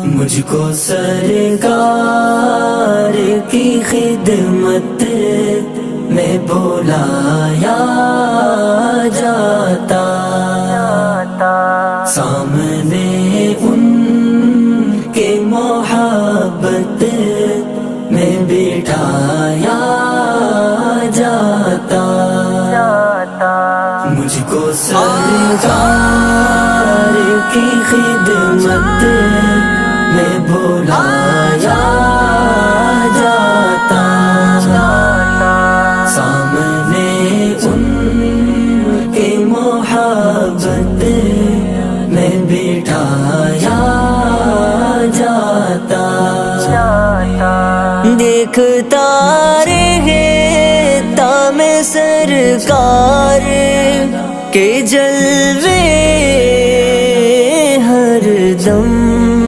مجھ کو سرکار کی خدمت میں بلایا جاتا، سامنے ان کے محبت میں بٹھایا جاتا، مجھ کو سرکار کی خدمت میں بلایا جاتا، سامنے ان کے محبت میں بٹھایا جاتا، دیکھتا رہتا میں سرکار کے جلوے ہر دم،